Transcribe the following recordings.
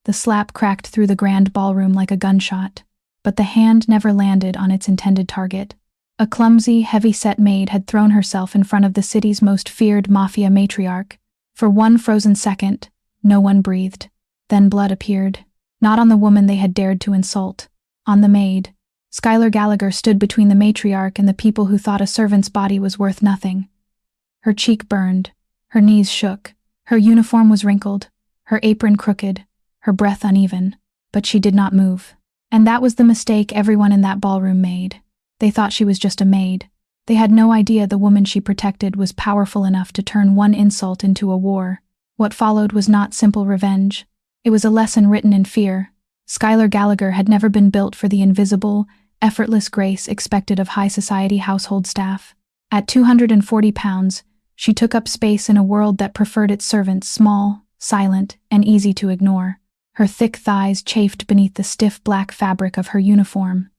The slap cracked through the grand ballroom like a gunshot, but the hand never landed on its intended target. A clumsy, heavy-set maid had thrown herself in front of the city's most feared Mafia matriarch. For one frozen second, no one breathed. Then blood appeared. Not on the woman they had dared to insult. On the maid. Skyler Gallagher stood between the matriarch and the people who thought a servant's body was worth nothing. Her cheek burned. Her knees shook. Her uniform was wrinkled. Her apron crooked. Her breath uneven. But she did not move. And that was the mistake everyone in that ballroom made. They thought she was just a maid. They had no idea the woman she protected was powerful enough to turn one insult into a war. What followed was not simple revenge. It was a lesson written in fear. Skyler Gallagher had never been built for the invisible, effortless grace expected of high society household staff. At 240 pounds, she took up space in a world that preferred its servants small, silent, and easy to ignore. Her thick thighs chafed beneath the stiff black fabric of her uniform.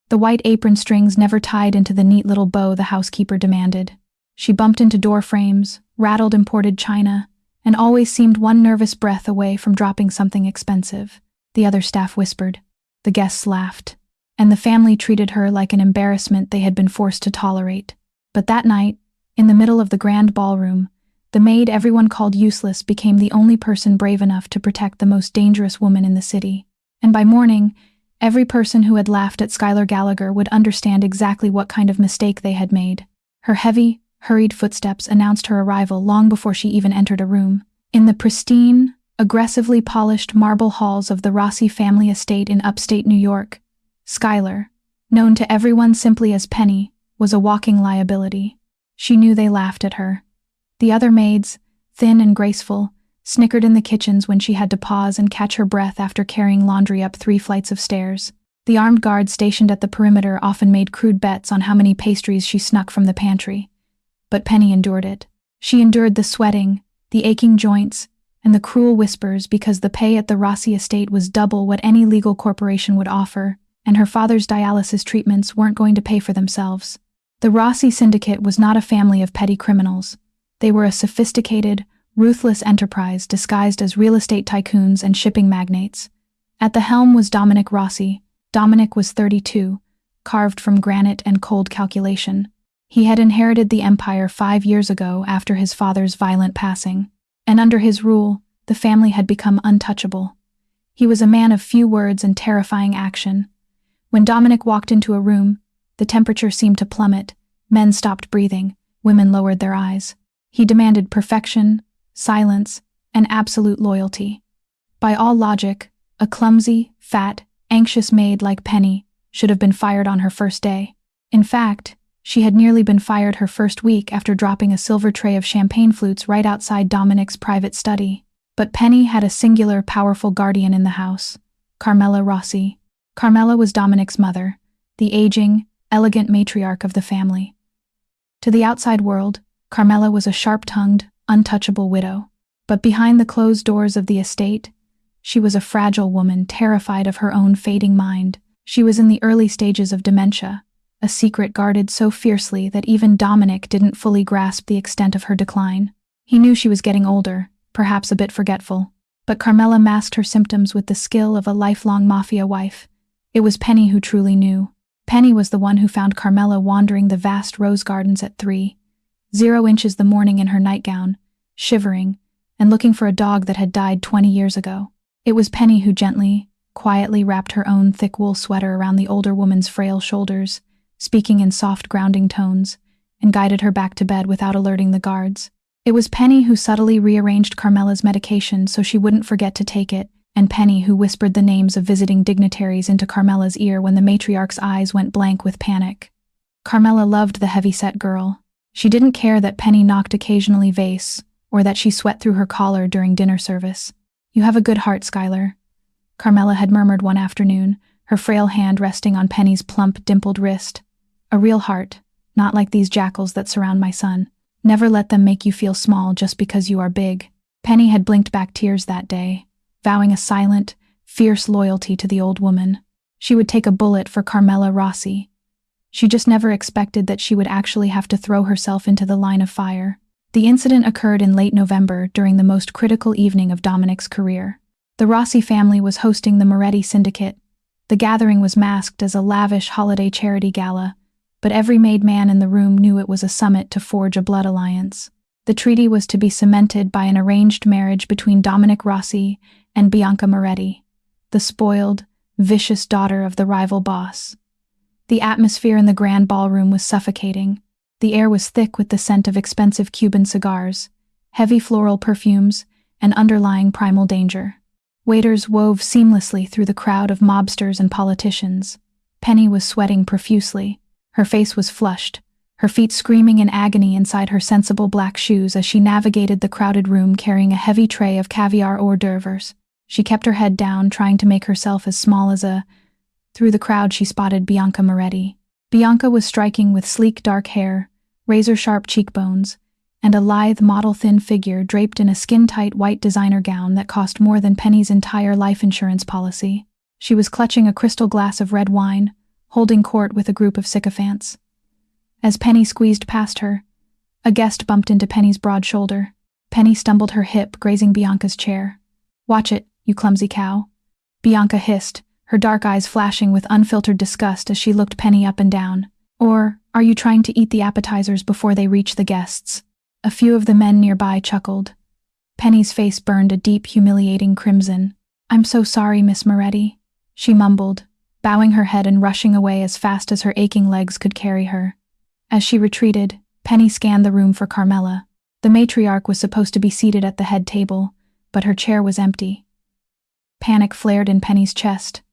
The white apron strings never tied into the neat little bow the housekeeper demanded. She bumped into door frames, rattled imported china, and always seemed one nervous breath away from dropping something expensive. The other staff whispered. The guests laughed. And the family treated her like an embarrassment they had been forced to tolerate. But that night, in the middle of the grand ballroom, the maid everyone called useless became the only person brave enough to protect the most dangerous woman in the city. And by morning, every person who had laughed at Skyler Gallagher would understand exactly what kind of mistake they had made. Her heavy, hurried footsteps announced her arrival long before she even entered a room. In the pristine, aggressively polished marble halls of the Rossi family estate in upstate New York, Skyler, known to everyone simply as Penny, was a walking liability. She knew they laughed at her. The other maids, thin and graceful, snickered in the kitchens when she had to pause and catch her breath after carrying laundry up 3 flights of stairs. The armed guards stationed at the perimeter often made crude bets on how many pastries she snuck from the pantry. But Penny endured it. She endured the sweating, the aching joints, and the cruel whispers because the pay at the Rossi estate was double what any legal corporation would offer, and her father's dialysis treatments weren't going to pay for themselves. The Rossi syndicate was not a family of petty criminals. They were a sophisticated, ruthless enterprise disguised as real estate tycoons and shipping magnates. At the helm was Dominic Rossi. Dominic was 32, carved from granite and cold calculation. He had inherited the empire 5 years ago after his father's violent passing, and under his rule, the family had become untouchable. He was a man of few words and terrifying action. When Dominic walked into a room, the temperature seemed to plummet. Men stopped breathing. Women lowered their eyes. He demanded perfection, silence, and absolute loyalty. By all logic, a clumsy, fat, anxious maid like Penny should have been fired on her first day. In fact, she had nearly been fired her first week after dropping a silver tray of champagne flutes right outside Dominic's private study. But Penny had a singular, powerful guardian in the house, Carmela Rossi. Carmela was Dominic's mother, the aging, elegant matriarch of the family. To the outside world, Carmela was a sharp-tongued, untouchable widow. But behind the closed doors of the estate, she was a fragile woman terrified of her own fading mind. She was in the early stages of dementia, a secret guarded so fiercely that even Dominic didn't fully grasp the extent of her decline. He knew she was getting older, perhaps a bit forgetful, but Carmela masked her symptoms with the skill of a lifelong Mafia wife. It was Penny who truly knew. Penny was the one who found Carmela wandering the vast rose gardens at 3:00 the morning in her nightgown, shivering, and looking for a dog that had died 20 years ago. It was Penny who gently, quietly wrapped her own thick wool sweater around the older woman's frail shoulders, speaking in soft, grounding tones, and guided her back to bed without alerting the guards. It was Penny who subtly rearranged Carmela's medication so she wouldn't forget to take it, and Penny who whispered the names of visiting dignitaries into Carmela's ear when the matriarch's eyes went blank with panic. Carmela loved the heavy-set girl. She didn't care that Penny knocked occasionally vase, or that she sweat through her collar during dinner service. "You have a good heart, Skyler," Carmela had murmured one afternoon, her frail hand resting on Penny's plump, dimpled wrist. "A real heart, not like these jackals that surround my son. Never let them make you feel small just because you are big." Penny had blinked back tears that day, vowing a silent, fierce loyalty to the old woman. She would take a bullet for Carmela Rossi. She just never expected that she would actually have to throw herself into the line of fire. The incident occurred in late November during the most critical evening of Dominic's career. The Rossi family was hosting the Moretti Syndicate. The gathering was masked as a lavish holiday charity gala, but every made man in the room knew it was a summit to forge a blood alliance. The treaty was to be cemented by an arranged marriage between Dominic Rossi and Bianca Moretti, the spoiled, vicious daughter of the rival boss. The atmosphere in the grand ballroom was suffocating. The air was thick with the scent of expensive Cuban cigars, heavy floral perfumes, and underlying primal danger. Waiters wove seamlessly through the crowd of mobsters and politicians. Penny was sweating profusely. Her face was flushed, her feet screaming in agony inside her sensible black shoes as she navigated the crowded room carrying a heavy tray of caviar hors d'oeuvres. She kept her head down, trying to make herself as small as a... Through the crowd she spotted Bianca Moretti. Bianca was striking with sleek dark hair, razor-sharp cheekbones, and a lithe model-thin figure draped in a skin-tight white designer gown that cost more than Penny's entire life insurance policy. She was clutching a crystal glass of red wine, holding court with a group of sycophants. As Penny squeezed past her, a guest bumped into Penny's broad shoulder. Penny stumbled her hip, grazing Bianca's chair. "Watch it, you clumsy cow," Bianca hissed, her dark eyes flashing with unfiltered disgust as she looked Penny up and down. "Or are you trying to eat the appetizers before they reach the guests?" A few of the men nearby chuckled. Penny's face burned a deep, humiliating crimson. "I'm so sorry, Miss Moretti," she mumbled, bowing her head and rushing away as fast as her aching legs could carry her. As she retreated, Penny scanned the room for Carmela. The matriarch was supposed to be seated at the head table, but her chair was empty. Panic flared in Penny's chest.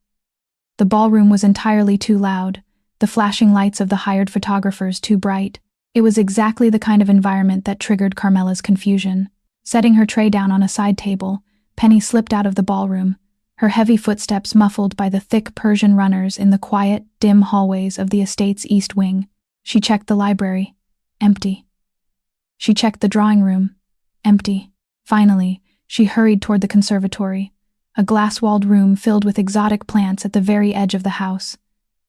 The ballroom was entirely too loud, the flashing lights of the hired photographers too bright. It was exactly the kind of environment that triggered Carmela's confusion. Setting her tray down on a side table, Penny slipped out of the ballroom, her heavy footsteps muffled by the thick Persian runners in the quiet, dim hallways of the estate's east wing. She checked the library. Empty. She checked the drawing room. Empty. Finally, she hurried toward the conservatory, a glass-walled room filled with exotic plants at the very edge of the house.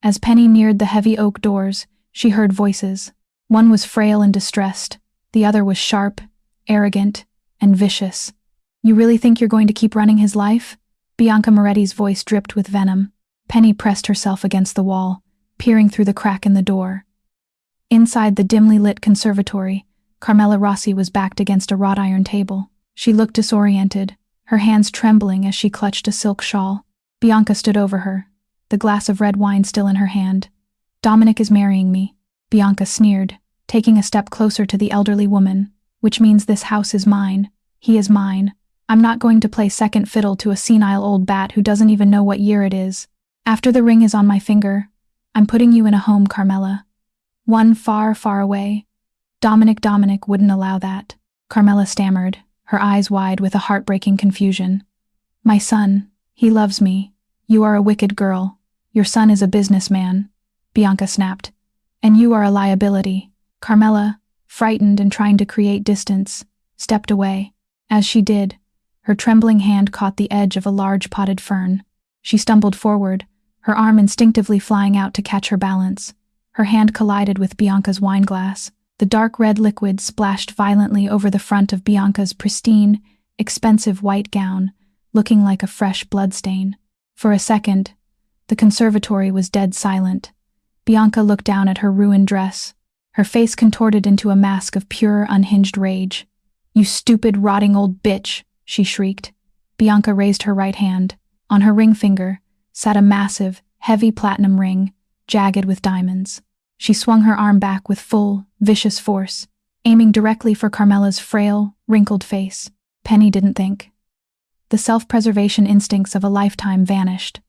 As Penny neared the heavy oak doors, she heard voices. One was frail and distressed. The other was sharp, arrogant, and vicious. "You really think you're going to keep running his life?" Bianca Moretti's voice dripped with venom. Penny pressed herself against the wall, peering through the crack in the door. Inside the dimly lit conservatory, Carmela Rossi was backed against a wrought iron table. She looked disoriented, her hands trembling as she clutched a silk shawl. Bianca stood over her, the glass of red wine still in her hand. "Dominic is marrying me," Bianca sneered, taking a step closer to the elderly woman. "Which means this house is mine. He is mine. I'm not going to play second fiddle to a senile old bat who doesn't even know what year it is. After the ring is on my finger, I'm putting you in a home, Carmela. One far, far away. Dominic wouldn't allow that." Carmela stammered, her eyes wide with a heartbreaking confusion. "My son, he loves me. You are a wicked girl. Your son is a businessman," Bianca snapped. "And you are a liability." Carmela, frightened and trying to create distance, stepped away. As she did, her trembling hand caught the edge of a large potted fern. She stumbled forward, her arm instinctively flying out to catch her balance. Her hand collided with Bianca's wineglass. The dark red liquid splashed violently over the front of Bianca's pristine, expensive white gown, looking like a fresh bloodstain. For a second, the conservatory was dead silent. Bianca looked down at her ruined dress, her face contorted into a mask of pure, unhinged rage. "You stupid, rotting old bitch," she shrieked. Bianca raised her right hand. On her ring finger sat a massive, heavy platinum ring, jagged with diamonds. She swung her arm back with full, vicious force, aiming directly for Carmela's frail, wrinkled face. Penny didn't think. The self-preservation instincts of a lifetime vanished.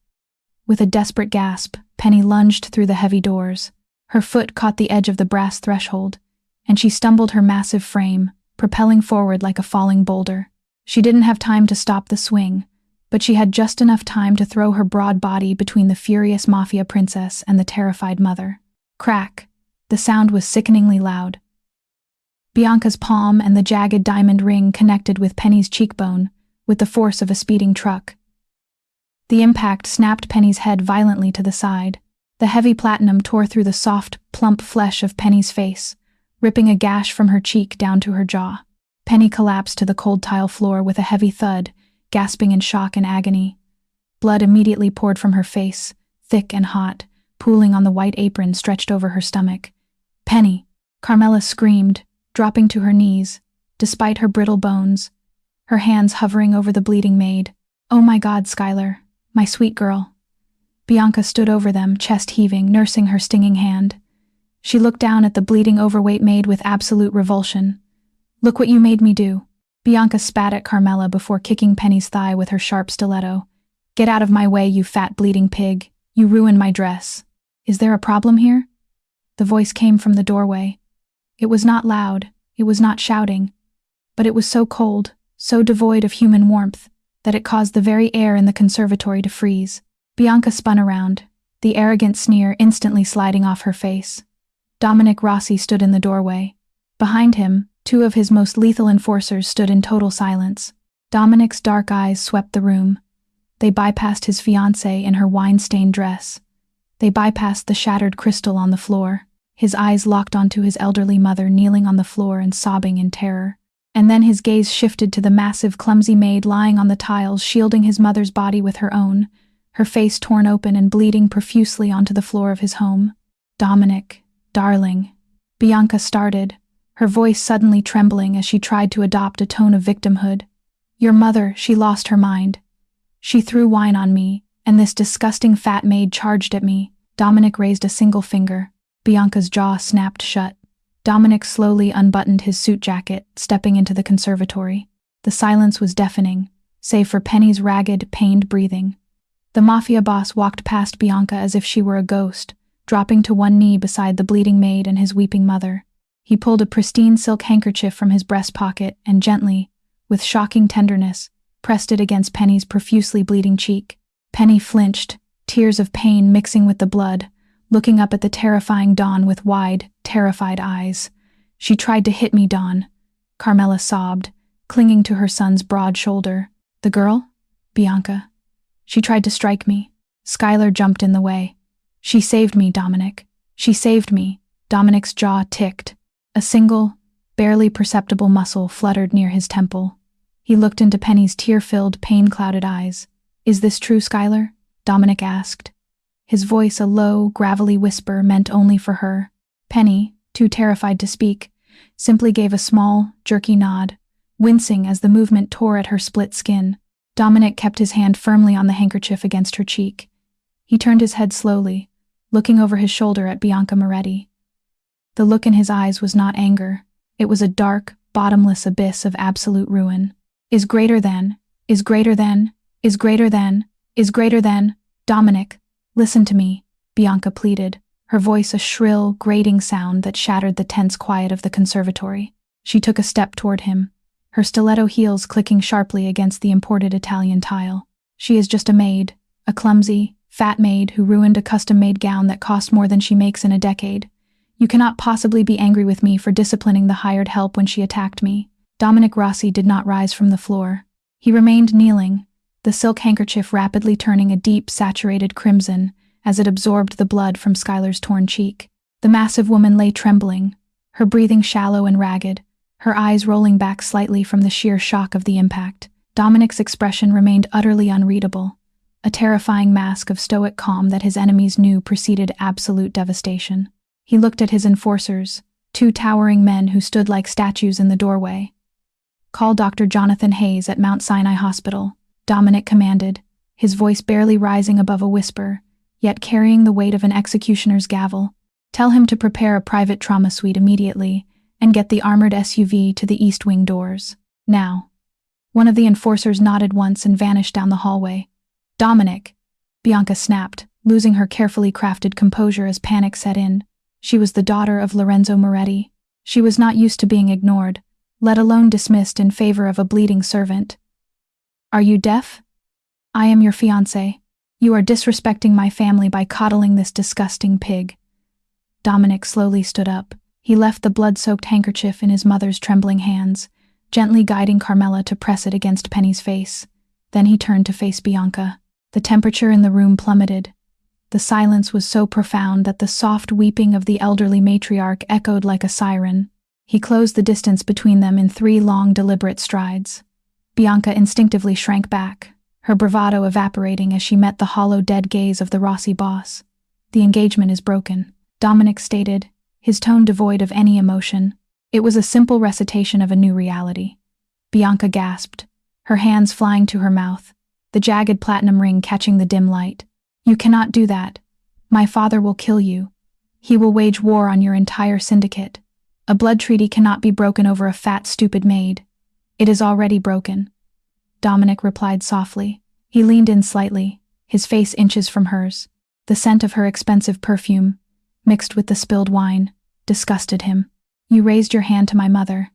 With a desperate gasp, Penny lunged through the heavy doors. Her foot caught the edge of the brass threshold, and she stumbled her massive frame, propelling forward like a falling boulder. She didn't have time to stop the swing, but she had just enough time to throw her broad body between the furious Mafia princess and the terrified mother. Crack! The sound was sickeningly loud. Bianca's palm and the jagged diamond ring connected with Penny's cheekbone with the force of a speeding truck. The impact snapped Penny's head violently to the side. The heavy platinum tore through the soft, plump flesh of Penny's face, ripping a gash from her cheek down to her jaw. Penny collapsed to the cold tile floor with a heavy thud, gasping in shock and agony. Blood immediately poured from her face, thick and hot, pooling on the white apron stretched over her stomach. "Penny!" Carmela screamed, dropping to her knees, despite her brittle bones, her hands hovering over the bleeding maid. "Oh my God, Skyler, my sweet girl." Bianca stood over them, chest heaving, nursing her stinging hand. She looked down at the bleeding overweight maid with absolute revulsion. "Look what you made me do." Bianca spat at Carmela before kicking Penny's thigh with her sharp stiletto. "Get out of my way, you fat bleeding pig. You ruined my dress." "Is there a problem here?" The voice came from the doorway. It was not loud, it was not shouting, but it was so cold, so devoid of human warmth, that it caused the very air in the conservatory to freeze. Bianca spun around, the arrogant sneer instantly sliding off her face. Dominic Rossi stood in the doorway. Behind him, two of his most lethal enforcers stood in total silence. Dominic's dark eyes swept the room. They bypassed his fiancée in her wine-stained dress. They bypassed the shattered crystal on the floor. His eyes locked onto his elderly mother kneeling on the floor and sobbing in terror. And then his gaze shifted to the massive, clumsy maid lying on the tiles, shielding his mother's body with her own, her face torn open and bleeding profusely onto the floor of his home. "Dominic, darling," Bianca started, her voice suddenly trembling as she tried to adopt a tone of victimhood. "Your mother, she lost her mind. She threw wine on me, and this disgusting fat maid charged at me." Dominic raised a single finger. Bianca's jaw snapped shut. Dominic slowly unbuttoned his suit jacket, stepping into the conservatory. The silence was deafening, save for Penny's ragged, pained breathing. The Mafia boss walked past Bianca as if she were a ghost, dropping to one knee beside the bleeding maid and his weeping mother. He pulled a pristine silk handkerchief from his breast pocket and gently, with shocking tenderness, pressed it against Penny's profusely bleeding cheek. Penny flinched, tears of pain mixing with the blood, looking up at the terrifying Dawn with wide, terrified eyes. "She tried to hit me, Dawn," Carmela sobbed, clinging to her son's broad shoulder. "The girl? Bianca. She tried to strike me." Skyler jumped in the way. "She saved me, Dominic. She saved me." Dominic's jaw ticked. A single, barely perceptible muscle fluttered near his temple. He looked into Penny's tear-filled, pain-clouded eyes. "Is this true, Skyler?" Dominic asked. His voice a low, gravelly whisper meant only for her. Penny, too terrified to speak, simply gave a small, jerky nod, wincing as the movement tore at her split skin. Dominic kept his hand firmly on the handkerchief against her cheek. He turned his head slowly, looking over his shoulder at Bianca Moretti. The look in his eyes was not anger. It was a dark, bottomless abyss of absolute ruin. "Is greater than, is greater than, is greater than, is greater than, Dominic, listen to me," Bianca pleaded, her voice a shrill, grating sound that shattered the tense quiet of the conservatory. She took a step toward him, her stiletto heels clicking sharply against the imported Italian tile. "She is just a maid, a clumsy, fat maid who ruined a custom-made gown that cost more than she makes in a decade. You cannot possibly be angry with me for disciplining the hired help when she attacked me." Dominic Rossi did not rise from the floor. He remained kneeling, the silk handkerchief rapidly turning a deep, saturated crimson as it absorbed the blood from Skyler's torn cheek. The massive woman lay trembling, her breathing shallow and ragged, her eyes rolling back slightly from the sheer shock of the impact. Dominic's expression remained utterly unreadable, a terrifying mask of stoic calm that his enemies knew preceded absolute devastation. He looked at his enforcers, two towering men who stood like statues in the doorway. "Call Dr. Jonathan Hayes at Mount Sinai Hospital," Dominic commanded, his voice barely rising above a whisper, yet carrying the weight of an executioner's gavel. "Tell him to prepare a private trauma suite immediately and get the armored SUV to the east wing doors. Now." One of the enforcers nodded once and vanished down the hallway. "Dominic," Bianca snapped, losing her carefully crafted composure as panic set in. She was the daughter of Lorenzo Moretti. She was not used to being ignored, let alone dismissed in favor of a bleeding servant. "Are you deaf? I am your fiancé. You are disrespecting my family by coddling this disgusting pig." Dominic slowly stood up. He left the blood-soaked handkerchief in his mother's trembling hands, gently guiding Carmela to press it against Penny's face. Then he turned to face Bianca. The temperature in the room plummeted. The silence was so profound that the soft weeping of the elderly matriarch echoed like a siren. He closed the distance between them in 3 long, deliberate strides. Bianca instinctively shrank back, her bravado evaporating as she met the hollow, dead gaze of the Rossi boss. "The engagement is broken," Dominic stated, his tone devoid of any emotion. It was a simple recitation of a new reality. Bianca gasped, her hands flying to her mouth, the jagged platinum ring catching the dim light. "You cannot do that. My father will kill you. He will wage war on your entire syndicate. A blood treaty cannot be broken over a fat, stupid maid. It is already broken." Dominic replied softly. He leaned in slightly, his face inches from hers. The scent of her expensive perfume, mixed with the spilled wine, disgusted him. "You raised your hand to my mother.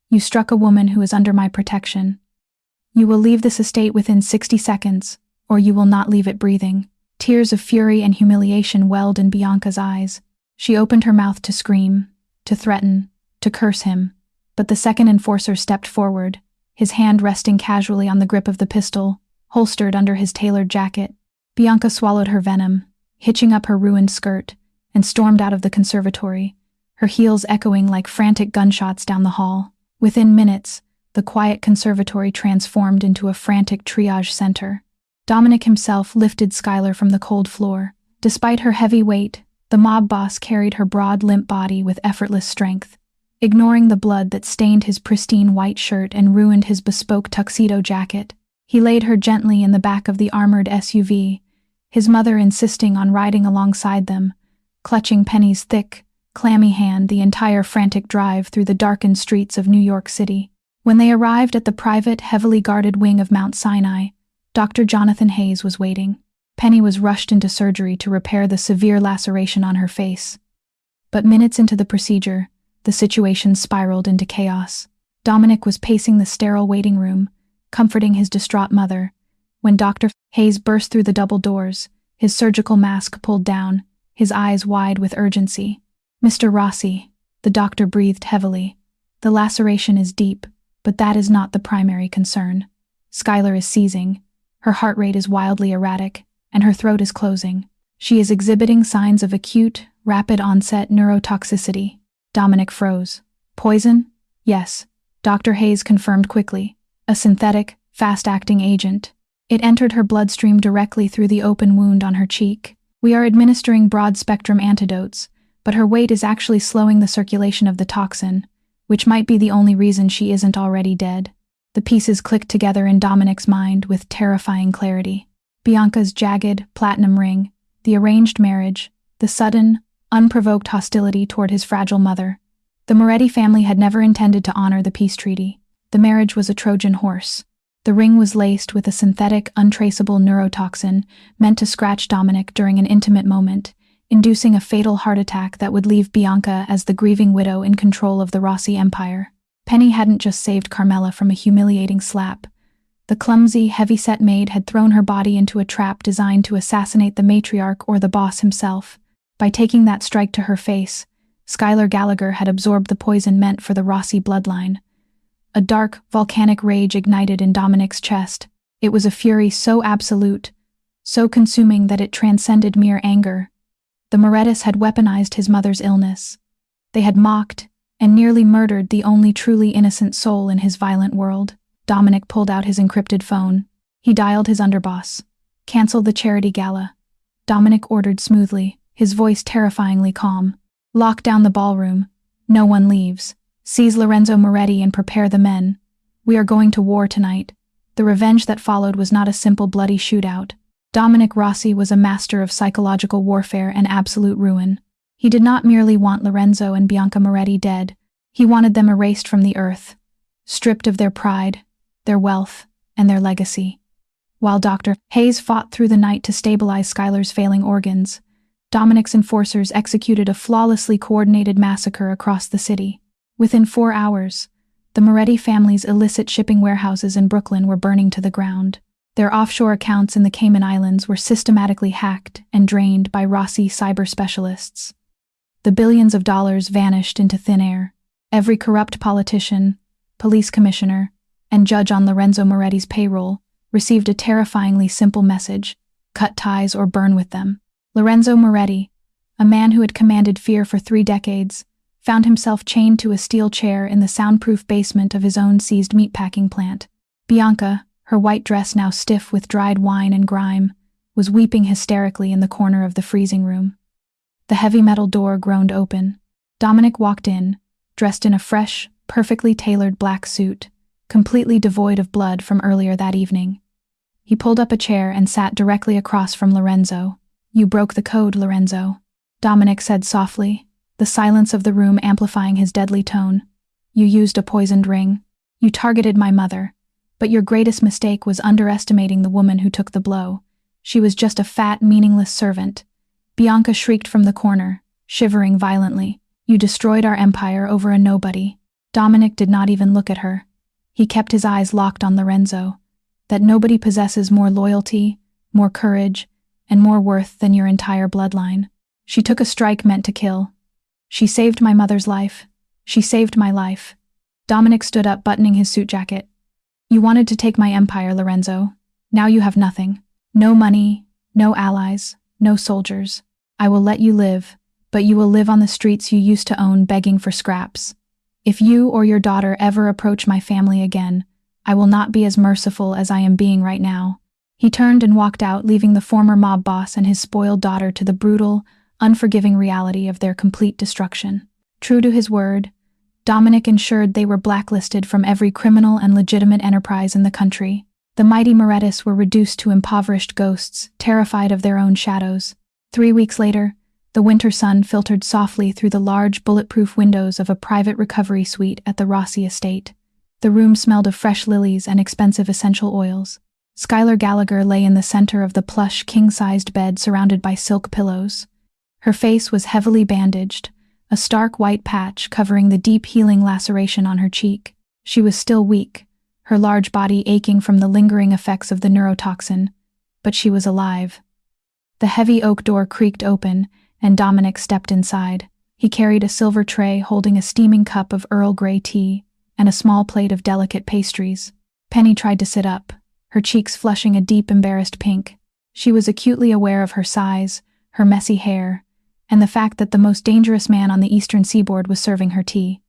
You struck a woman who is under my protection. You will leave this estate within 60 seconds, or you will not leave it breathing." Tears of fury and humiliation welled in Bianca's eyes. She opened her mouth to scream, to threaten, to curse him, but the second enforcer stepped forward, his hand resting casually on the grip of the pistol, holstered under his tailored jacket. Bianca swallowed her venom, hitching up her ruined skirt, and stormed out of the conservatory, her heels echoing like frantic gunshots down the hall. Within minutes, the quiet conservatory transformed into a frantic triage center. Dominic himself lifted Skyler from the cold floor. Despite her heavy weight, the mob boss carried her broad, limp body with effortless strength, ignoring the blood that stained his pristine white shirt and ruined his bespoke tuxedo jacket. He laid her gently in the back of the armored SUV, his mother insisting on riding alongside them, clutching Penny's thick, clammy hand the entire frantic drive through the darkened streets of New York City. When they arrived at the private, heavily guarded wing of Mount Sinai, Dr. Jonathan Hayes was waiting. Penny was rushed into surgery to repair the severe laceration on her face. But minutes into the procedure, the situation spiraled into chaos. Dominic was pacing the sterile waiting room, comforting his distraught mother, when Dr. Hayes burst through the double doors, his surgical mask pulled down, his eyes wide with urgency. "Mr. Rossi," the doctor breathed heavily. "The laceration is deep, but that is not the primary concern. Skyler is seizing. Her heart rate is wildly erratic, and her throat is closing. She is exhibiting signs of acute, rapid-onset neurotoxicity." Dominic froze. "Poison?" "Yes," Dr. Hayes confirmed quickly. "A synthetic, fast-acting agent. It entered her bloodstream directly through the open wound on her cheek. We are administering broad-spectrum antidotes, but her weight is actually slowing the circulation of the toxin, which might be the only reason she isn't already dead." The pieces clicked together in Dominic's mind with terrifying clarity. Bianca's jagged, platinum ring, the arranged marriage, the sudden, unprovoked hostility toward his fragile mother. The Moretti family had never intended to honor the peace treaty. The marriage was a Trojan horse. The ring was laced with a synthetic, untraceable neurotoxin meant to scratch Dominic during an intimate moment, inducing a fatal heart attack that would leave Bianca as the grieving widow in control of the Rossi empire. Penny hadn't just saved Carmela from a humiliating slap. The clumsy, heavy-set maid had thrown her body into a trap designed to assassinate the matriarch or the boss himself. By taking that strike to her face, Skyler Gallagher had absorbed the poison meant for the Rossi bloodline. A dark, volcanic rage ignited in Dominic's chest. It was a fury so absolute, so consuming that it transcended mere anger. The Morettis had weaponized his mother's illness. They had mocked and nearly murdered the only truly innocent soul in his violent world. Dominic pulled out his encrypted phone. He dialed his underboss. "Cancel the charity gala," Dominic ordered smoothly, his voice terrifyingly calm. "Lock down the ballroom. No one leaves. Seize Lorenzo Moretti and prepare the men. We are going to war tonight." The revenge that followed was not a simple bloody shootout. Dominic Rossi was a master of psychological warfare and absolute ruin. He did not merely want Lorenzo and Bianca Moretti dead. He wanted them erased from the earth, stripped of their pride, their wealth, and their legacy. While Dr. Hayes fought through the night to stabilize Skyler's failing organs, Dominic's enforcers executed a flawlessly coordinated massacre across the city. Within 4 hours, the Moretti family's illicit shipping warehouses in Brooklyn were burning to the ground. Their offshore accounts in the Cayman Islands were systematically hacked and drained by Rossi cyber specialists. The billions of dollars vanished into thin air. Every corrupt politician, police commissioner, and judge on Lorenzo Moretti's payroll received a terrifyingly simple message: cut ties or burn with them. Lorenzo Moretti, a man who had commanded fear for 3 decades, found himself chained to a steel chair in the soundproof basement of his own seized meatpacking plant. Bianca, her white dress now stiff with dried wine and grime, was weeping hysterically in the corner of the freezing room. The heavy metal door groaned open. Dominic walked in, dressed in a fresh, perfectly tailored black suit, completely devoid of blood from earlier that evening. He pulled up a chair and sat directly across from Lorenzo. "You broke the code, Lorenzo," Dominic said softly, the silence of the room amplifying his deadly tone. "You used a poisoned ring. You targeted my mother. But your greatest mistake was underestimating the woman who took the blow. She was just a fat, meaningless servant." Bianca shrieked from the corner, shivering violently. "You destroyed our empire over a nobody." Dominic did not even look at her. He kept his eyes locked on Lorenzo. "That nobody possesses more loyalty, more courage, and more worth than your entire bloodline. She took a strike meant to kill. She saved my mother's life. She saved my life." Dominic stood up, buttoning his suit jacket. "You wanted to take my empire, Lorenzo. Now you have nothing. No money, no allies, no soldiers. I will let you live, but you will live on the streets you used to own, begging for scraps. If you or your daughter ever approach my family again, I will not be as merciful as I am being right now." He turned and walked out, leaving the former mob boss and his spoiled daughter to the brutal, unforgiving reality of their complete destruction. True to his word, Dominic ensured they were blacklisted from every criminal and legitimate enterprise in the country. The mighty Morettis were reduced to impoverished ghosts, terrified of their own shadows. 3 weeks later, the winter sun filtered softly through the large, bulletproof windows of a private recovery suite at the Rossi estate. The room smelled of fresh lilies and expensive essential oils. Skyler Gallagher lay in the center of the plush, king-sized bed surrounded by silk pillows. Her face was heavily bandaged, a stark white patch covering the deep healing laceration on her cheek. She was still weak, her large body aching from the lingering effects of the neurotoxin, but she was alive. The heavy oak door creaked open, and Dominic stepped inside. He carried a silver tray holding a steaming cup of Earl Grey tea and a small plate of delicate pastries. Penny tried to sit up, her cheeks flushing a deep, embarrassed pink. She was acutely aware of her size, her messy hair, and the fact that the most dangerous man on the eastern seaboard was serving her tea.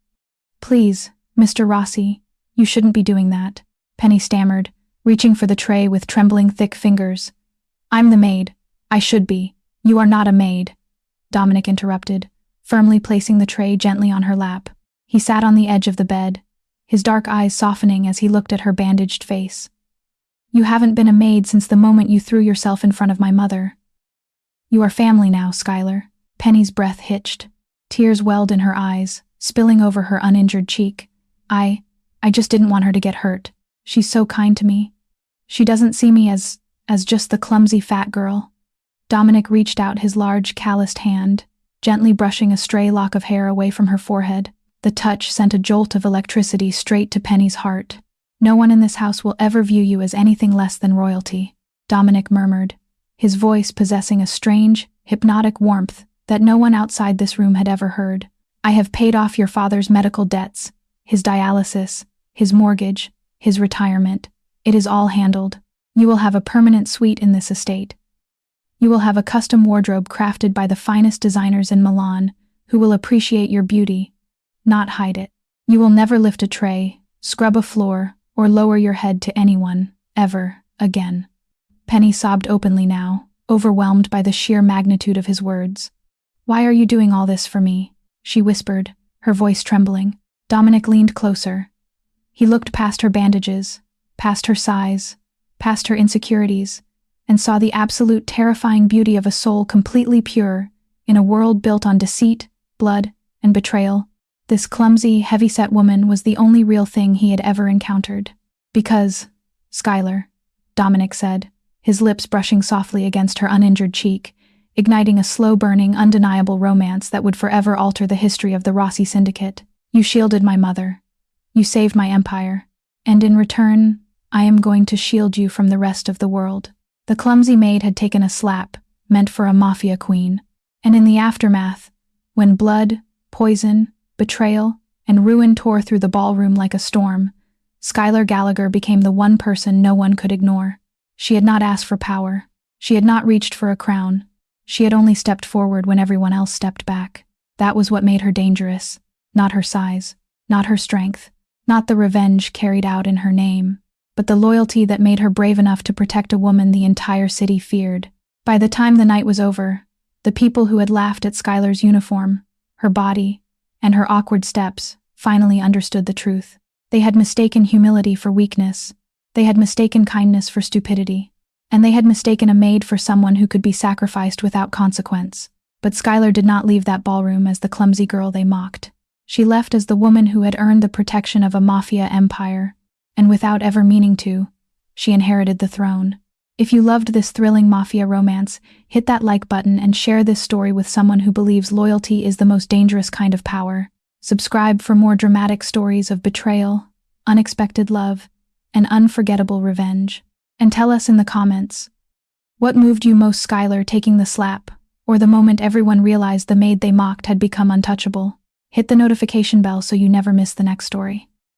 "Please, Mr. Rossi, you shouldn't be doing that," Penny stammered, reaching for the tray with trembling, thick fingers. "I'm the maid. I should be. You are not a maid," Dominic interrupted, firmly placing the tray gently on her lap. He sat on the edge of the bed, his dark eyes softening as he looked at her bandaged face. "You haven't been a maid since the moment you threw yourself in front of my mother. You are family now, Skyler." Penny's breath hitched. Tears welled in her eyes, spilling over her uninjured cheek. I just didn't want her to get hurt. She's so kind to me. She doesn't see me as just the clumsy fat girl." Dominic reached out his large, calloused hand, gently brushing a stray lock of hair away from her forehead. The touch sent a jolt of electricity straight to Penny's heart. "No one in this house will ever view you as anything less than royalty," Dominic murmured, his voice possessing a strange, hypnotic warmth that no one outside this room had ever heard. "I have paid off your father's medical debts, his dialysis, his mortgage, his retirement. It is all handled. You will have a permanent suite in this estate. You will have a custom wardrobe crafted by the finest designers in Milan, who will appreciate your beauty, not hide it. You will never lift a tray, scrub a floor, or lower your head to anyone, ever, again." Penny sobbed openly now, overwhelmed by the sheer magnitude of his words. "Why are you doing all this for me?" she whispered, her voice trembling. Dominic leaned closer. He looked past her bandages, past her size, past her insecurities, and saw the absolute terrifying beauty of a soul completely pure, in a world built on deceit, blood, and betrayal. This clumsy, heavy-set woman was the only real thing he had ever encountered. "Because, Skyler," Dominic said, his lips brushing softly against her uninjured cheek, igniting a slow-burning, undeniable romance that would forever alter the history of the Rossi Syndicate. "You shielded my mother. You saved my empire. And in return, I am going to shield you from the rest of the world." The clumsy maid had taken a slap, meant for a mafia queen. And in the aftermath, when blood, poison, betrayal, and ruin tore through the ballroom like a storm, Skyler Gallagher became the one person no one could ignore. She had not asked for power. She had not reached for a crown. She had only stepped forward when everyone else stepped back. That was what made her dangerous. Not her size, not her strength, not the revenge carried out in her name. but the loyalty that made her brave enough to protect a woman the entire city feared. By the time the night was over, the people who had laughed at Skyler's uniform, her body, and her awkward steps finally understood the truth. They had mistaken humility for weakness. They had mistaken kindness for stupidity. And they had mistaken a maid for someone who could be sacrificed without consequence. But Skyler did not leave that ballroom as the clumsy girl they mocked. She left as the woman who had earned the protection of a mafia empire, and without ever meaning to, she inherited the throne. If you loved this thrilling mafia romance, hit that like button and share this story with someone who believes loyalty is the most dangerous kind of power. Subscribe for more dramatic stories of betrayal, unexpected love, and unforgettable revenge. And tell us in the comments, what moved you most, Skyler taking the slap, or the moment everyone realized the maid they mocked had become untouchable? Hit the notification bell so you never miss the next story.